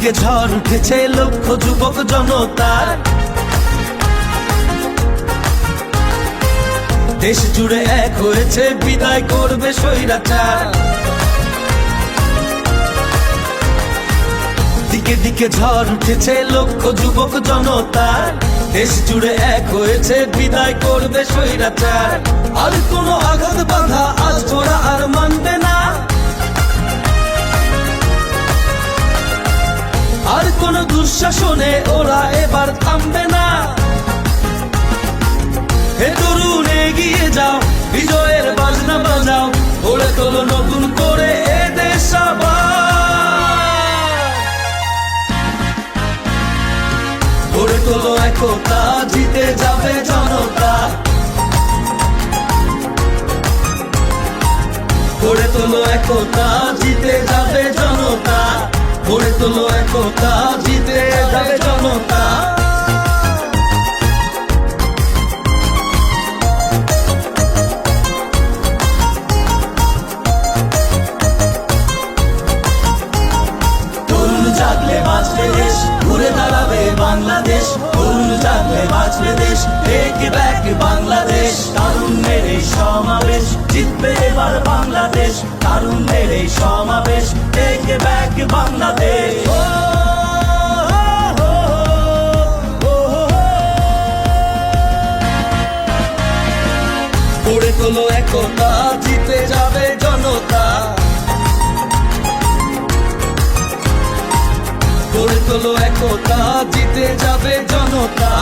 দিকে ঝড় উঠেছে লক্ষ যুবক জনতার, দেশ জুড়ে এক হয়েছে বিদায় করবে স্বৈরাচার। দিকে দিকে ঝড় উঠেছে লক্ষ যুবক জনতার, দেশ জুড়ে এক হয়েছে বিদায় করবে স্বৈরাচার। আর কোনো আঘাত বাধা আজ ওরা আর মানবে না, আর কোন দুঃশাসনে ওরা এবার থামবে না। হে তরুণ এগিয়ে যাও, বিজয়ের বাজনা বাজাও, গড়ে তোলো নতুন করে এ দেশ আবার। গড়ে তোলো একতা, জিতে যাবে জনতা। গড়ে তোলো একতা, জিতে যাবে জনতা। গড়ে তোলো একতা, জিতে যাবে জনতা। তরুণ জাগলে বাঁচবে দেশ, ঘুরে দাঁড়াবে বাংলাদেশ। তরুণ জাগলে বাঁচবে দেশ, টেক ব্যাক বাংলাদেশ। তারুণ্যের এই সমাবেশ, জিতবে এবার বাংলাদেশ। তারুণ্যের এই সমাবেশ, টেক ব্যাক বাংলাদেশ। গড়ে তোলো একতা, জিতে যাবে জনতা। গড়ে তোলো একতা, জিতে যাবে জনতা।